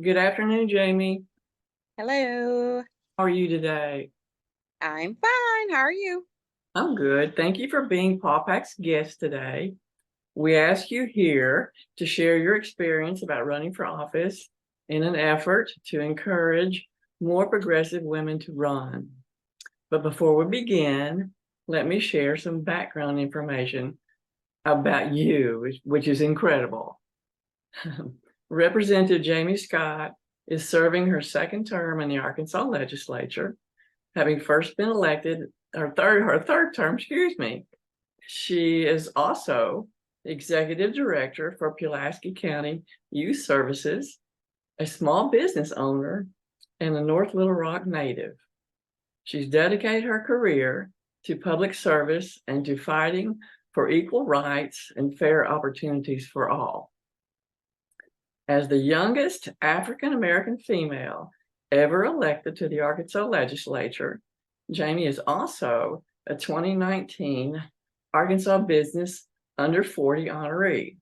Good afternoon, Jamie. Hello, How are you today? I'm fine. How are you? I'm good. Thank you for being Paw Pack's guest today. We ask you here to share your experience about running for office in an effort to encourage more progressive women to run. But before we begin, let me share some background information about you, which is incredible. Representative Jamie Scott is serving her second term in the Arkansas legislature, having first been elected her third term, excuse me. She is also executive director for Pulaski County Youth Services, a small business owner, and a North Little Rock native. She's dedicated her career to public service and to fighting for equal rights and fair opportunities for all. As the youngest African American female ever elected to the Arkansas legislature, Jamie is also a 2019 Arkansas Business Under 40 honoree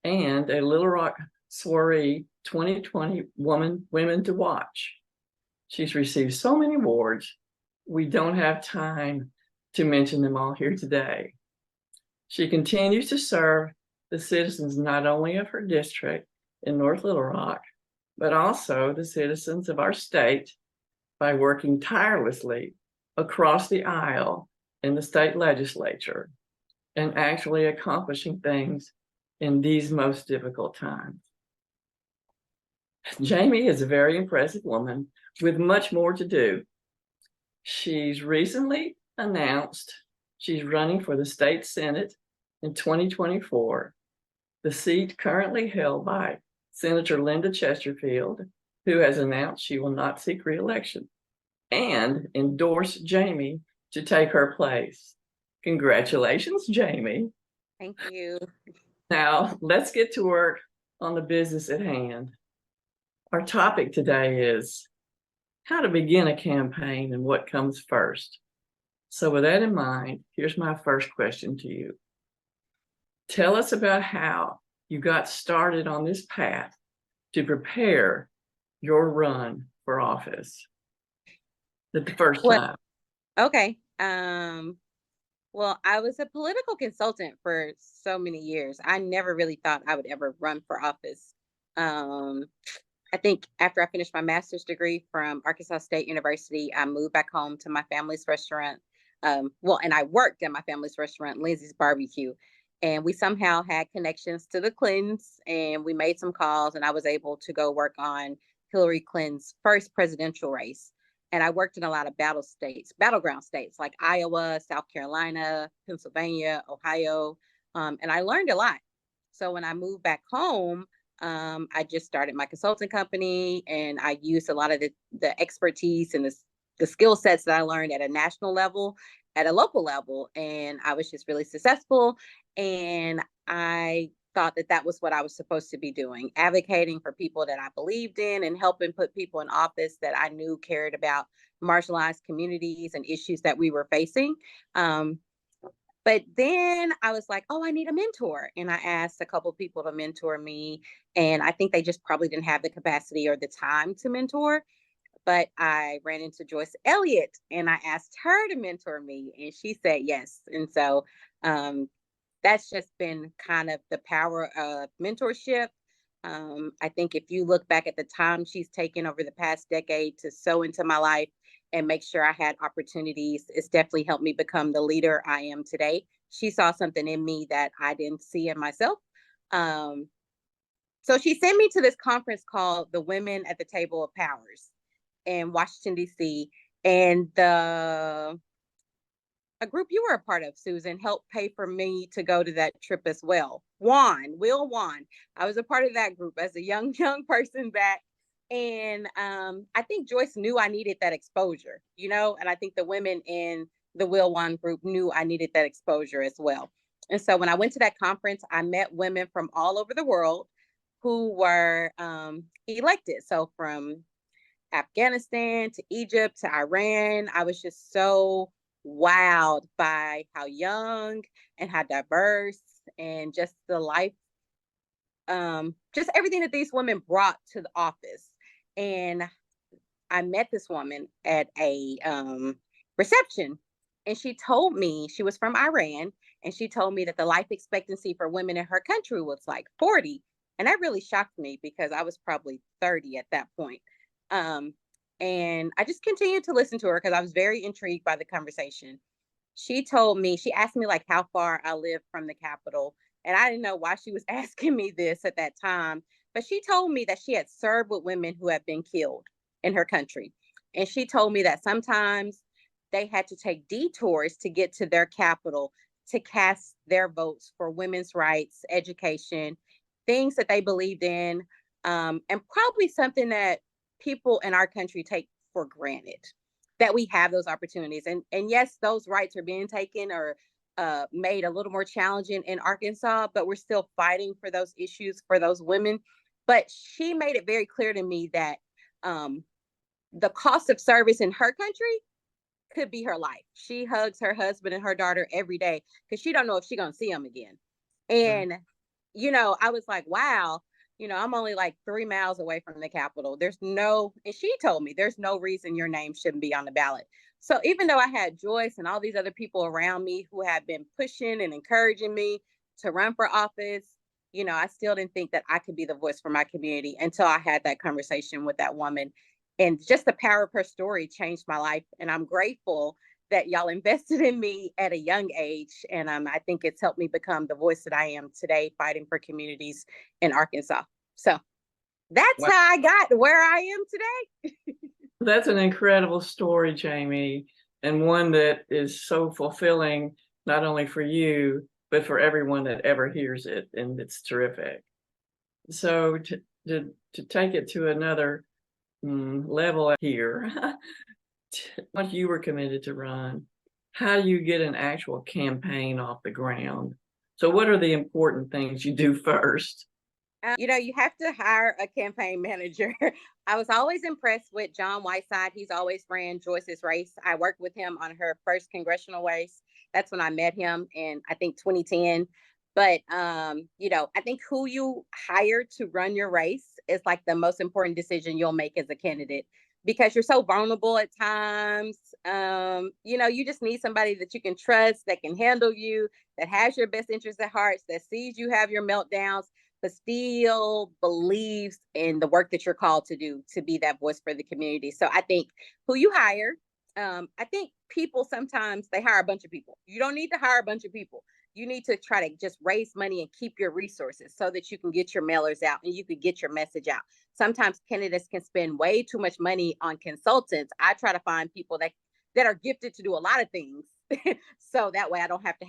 and a Little Rock Soiree 2020 Women to Watch. She's received so many awards, we don't have time to mention them all here today. She continues to serve the citizens not only of her district in North Little Rock, but also the citizens of our state by working tirelessly across the aisle in the state legislature and actually accomplishing things in these most difficult times. Jamie is a very impressive woman with much more to do. She's recently announced she's running for the state Senate in 2024, the seat currently held by Senator Linda Chesterfield, who has announced she will not seek re-election and endorsed Jamie to take her place. Congratulations, Jamie. Thank you. Now, let's get to work on the business at hand. Our topic today is how to begin a campaign and what comes first. So, with that in mind, here's my first question to you. Tell us about how you got started on this path to prepare your run for office the first Well, time. okay. Well, I was a political consultant for so many years. I never really thought I would ever run for office. Um, I think after I finished my master's degree from Arkansas State University, I moved back home to my family's restaurant. And I worked at my family's restaurant, Lindsay's Barbecue. And we somehow had connections to the Clintons, and we made some calls, and I was able to go work on Hillary Clinton's first presidential race. And I worked in a lot of battleground states like Iowa, South Carolina, Pennsylvania, Ohio, and I learned a lot. So when I moved back home, I just started my consulting company, and I used a lot of the expertise and the skill sets that I learned at a national level, at a local level, and I was just really successful. And I thought that that was what I was supposed to be doing, advocating for people that I believed in and helping put people in office that I knew cared about marginalized communities and issues that we were facing. Um, but then I was like, oh, I need a mentor. And I asked a couple of people to mentor me. And I think they just probably didn't have the capacity or the time to mentor. But I ran into Joyce Elliott and I asked her to mentor me. And she said yes. And so that's just been kind of the power of mentorship. I think if you look back at the time she's taken over the past decade to sow into my life and make sure I had opportunities, it's definitely helped me become the leader I am today. She saw something in me that I didn't see in myself. Um, so she sent me to this conference called the Women at the Table of Powers in Washington, D.C. And the a group you were a part of, Susan, helped pay for me to go to that trip as well. Will Wan. I was a part of that group as a young person back. And I think Joyce knew I needed that exposure, and I think the women in the Will Wan group knew I needed that exposure as well. And so when I went to that conference, I met women from all over the world who were elected. So from Afghanistan to Egypt to Iran. I was just so wowed by how young and how diverse and just the life just everything that these women brought to the office. And I met this woman at a reception, and she told me she was from Iran, and she told me that the life expectancy for women in her country was like 40. And that really shocked me because I was probably 30 at that point. Um, and I just continued to listen to her because I was very intrigued by the conversation. She asked me like how far I lived from the Capitol. And I didn't know why she was asking me this at that time. But she told me that she had served with women who have been killed in her country. And she told me that sometimes they had to take detours to get to their capital to cast their votes for women's rights, education, things that they believed in, and probably something that people in our country take for granted, that we have those opportunities. And yes, those rights are being taken or made a little more challenging in Arkansas, but we're still fighting for those issues for those women. But she made it very clear to me that um, the cost of service in her country could be her life. She hugs her husband and her daughter every day because she don't know if she's gonna see them again. Right. And I was like, wow, I'm only like 3 miles away from the Capitol. And she told me there's no reason your name shouldn't be on the ballot. So even though I had Joyce and all these other people around me who have been pushing and encouraging me to run for office, I still didn't think that I could be the voice for my community until I had that conversation with that woman. And just the power of her story changed my life. And I'm grateful that y'all invested in me at a young age. And I think it's helped me become the voice that I am today, fighting for communities in Arkansas. So that's Wow. how I got where I am today. That's an incredible story, Jamie, and one that is so fulfilling, not only for you, but for everyone that ever hears it. And it's terrific. So to take it to another level here, once you were committed to run, how do you get an actual campaign off the ground? So what are the important things you do first? You have to hire a campaign manager. I was always impressed with John Whiteside. He's always ran Joyce's race. I worked with him on her first congressional race. That's when I met him in, I think, 2010. But I think who you hire to run your race is like the most important decision you'll make as a candidate because you're so vulnerable at times. You just need somebody that you can trust, that can handle you, that has your best interests at heart, that sees you have your meltdowns, but still believes in the work that you're called to do to be that voice for the community. So I think who you hire, I think people sometimes they hire a bunch of people. You don't need to hire a bunch of people. You need to try to just raise money and keep your resources so that you can get your mailers out and you can get your message out. Sometimes candidates can spend way too much money on consultants. I try to find people that are gifted to do a lot of things. So that way I don't have to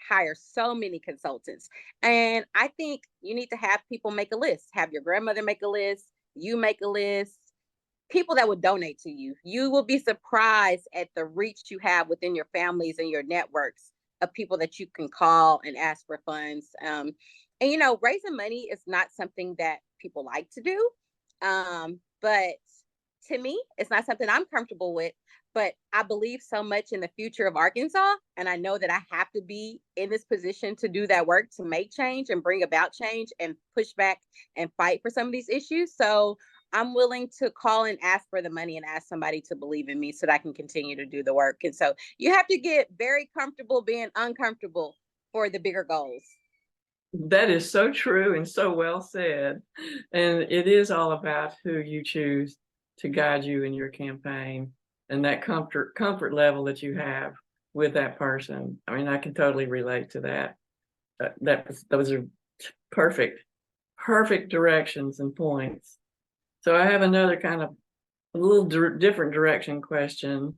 hire so many consultants. And I think you need to have people make a list. Have your grandmother make a list, you make a list, people that would donate to you. You will be surprised at the reach you have within your families and your networks of people that you can call and ask for funds. And raising money is not something that people like to do. But to me, it's not something I'm comfortable with. But I believe so much in the future of Arkansas. And I know that I have to be in this position to do that work, to make change and bring about change and push back and fight for some of these issues. So I'm willing to call and ask for the money and ask somebody to believe in me so that I can continue to do the work. And so you have to get very comfortable being uncomfortable for the bigger goals. That is so true and so well said. And it is all about who you choose to guide you in your campaign and that comfort level that you have with that person. I mean, I can totally relate to that. Those are perfect directions and points. So I have another kind of a little different direction question.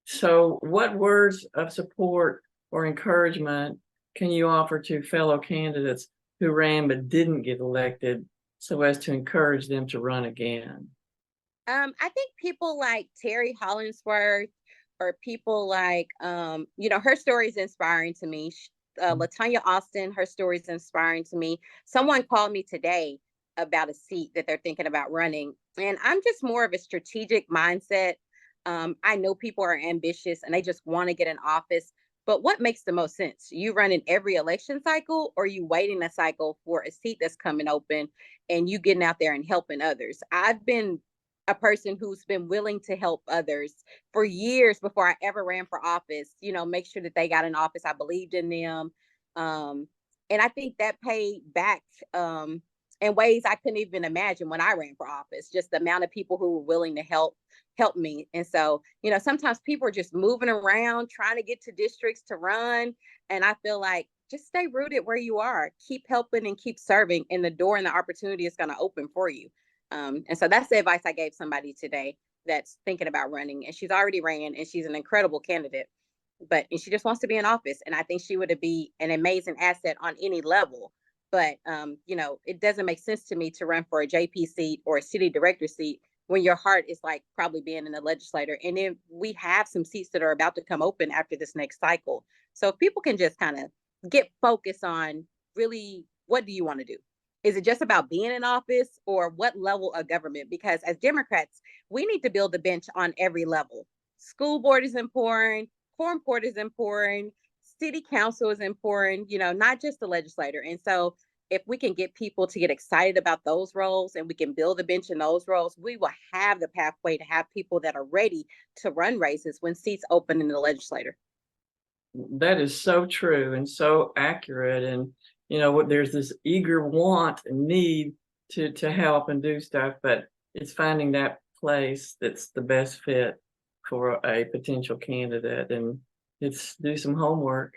So what words of support or encouragement can you offer to fellow candidates who ran but didn't get elected so as to encourage them to run again? I think people like Terry Hollingsworth or people like, her story is inspiring to me. Latanya Austin, her story is inspiring to me. Someone called me today about a seat that they're thinking about running. And I'm just more of a strategic mindset. I know people are ambitious and they just want to get in office, But what makes the most sense? You run in every election cycle, or you waiting a cycle for a seat that's coming open and you getting out there and helping others? I've been a person who's been willing to help others for years before I ever ran for office, make sure that they got in office. I believed in them. Um, and I think that paid back in ways I couldn't even imagine when I ran for office, just the amount of people who were willing to help me. And so, sometimes people are just moving around trying to get to districts to run. And I feel like just stay rooted where you are, keep helping and keep serving, and the door and the opportunity is going to open for you. And so that's the advice I gave somebody today that's thinking about running. And she's already ran and she's an incredible candidate, and she just wants to be in office. And I think she would be an amazing asset on any level. But it doesn't make sense to me to run for a JP seat or a city director seat when your heart is like probably being in the legislature. And then we have some seats that are about to come open after this next cycle. So if people can just kind of get focused on really, what do you want to do? Is it just about being in office, or what level of government? Because as Democrats, we need to build the bench on every level. School board is important, quorum court is important, city council is important, not just the legislator. And so if we can get people to get excited about those roles and we can build a bench in those roles, we will have the pathway to have people that are ready to run races when seats open in the legislature. That is so true and so accurate. And there's this eager want and need to help and do stuff, but it's finding that place that's the best fit for a potential candidate, and it's do some homework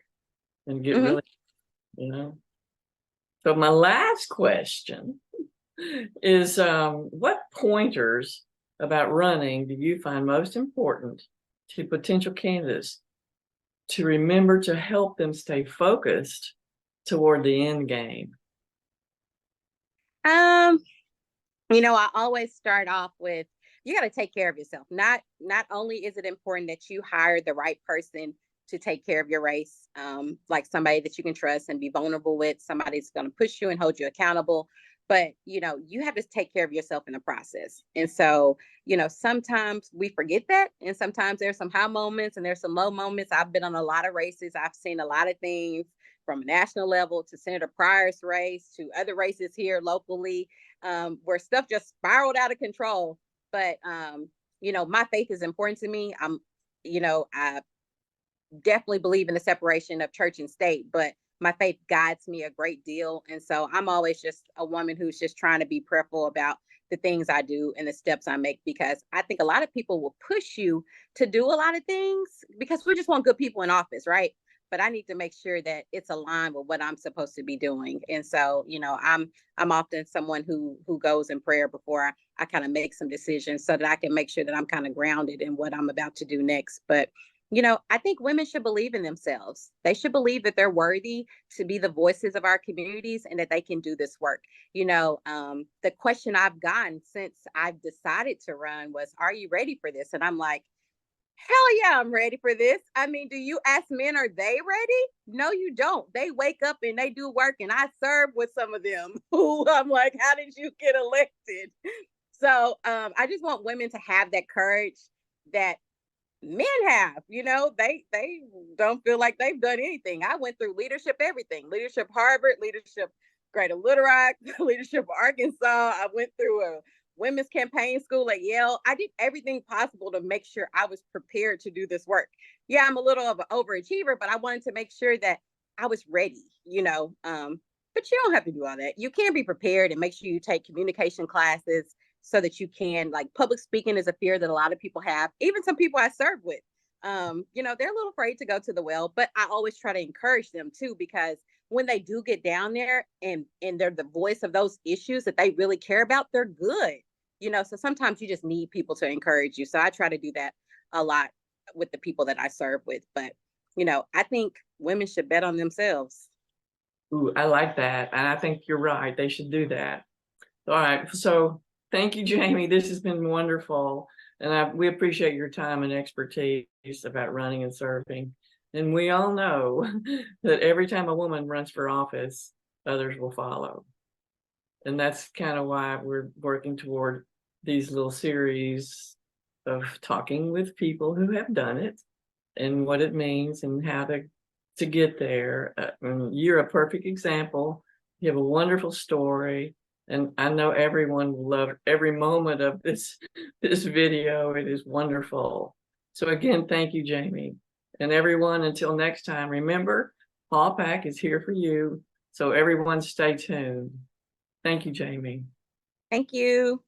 and get Mm-hmm. really, you know. So my last question is, what pointers about running do you find most important to potential candidates to remember to help them stay focused toward the end game? Um, I always start off with, you got to take care of yourself. Not only is it important that you hire the right person to take care of your race, like somebody that you can trust and be vulnerable with, somebody that's going to push you and hold you accountable, but you have to take care of yourself in the process. And so, sometimes we forget that, and sometimes there's some high moments and there's some low moments. I've been on a lot of races. I've seen a lot of things, from a national level to Senator Pryor's race to other races here locally, where stuff just spiraled out of control. But my faith is important to me. I definitely believe in the separation of church and state, but my faith guides me a great deal. And so I'm always just a woman who's just trying to be prayerful about the things I do and the steps I make, because I think a lot of people will push you to do a lot of things because we just want good people in office, right? But I need to make sure that it's aligned with what I'm supposed to be doing. And so, I'm often someone who goes in prayer before I kind of make some decisions, so that I can make sure that I'm kind of grounded in what I'm about to do next. But I think women should believe in themselves. They should believe that they're worthy to be the voices of our communities and that they can do this work. The question I've gotten since I've decided to run was, are you ready for this? And I'm like, hell yeah, I'm ready for this. I mean, do you ask men, are they ready? No, you don't. They wake up and they do work, and I serve with some of them who I'm like, how did you get elected? So I just want women to have that courage that men have. They don't feel like they've done anything. I went through leadership, everything, leadership Harvard, leadership Greater Little Rock, leadership Arkansas. I went through a women's campaign school at Yale. I did everything possible to make sure I was prepared to do this work. Yeah, I'm a little of an overachiever, but I wanted to make sure that I was ready. But you don't have to do all that. You can be prepared and make sure you take communication classes so that you can, like, public speaking is a fear that a lot of people have. Even some people I serve with, they're a little afraid to go to the well, but I always try to encourage them too, because when they do get down there and they're the voice of those issues that they really care about, they're good. So sometimes you just need people to encourage you. So I try to do that a lot with the people that I serve with. But I think women should bet on themselves. Ooh, I like that, and I think you're right. They should do that. All right. So thank you, Jamie. This has been wonderful, and we appreciate your time and expertise about running and serving. And we all know that every time a woman runs for office, others will follow. And that's kind of why we're working toward these little series of talking with people who have done it and what it means and how to to get there. And you're a perfect example. You have a wonderful story, and I know everyone will love every moment of this video. It is wonderful. So again, thank you, Jamie. And everyone, until next time, remember, Paw Pack is here for you. So everyone stay tuned. Thank you, Jamie. Thank you.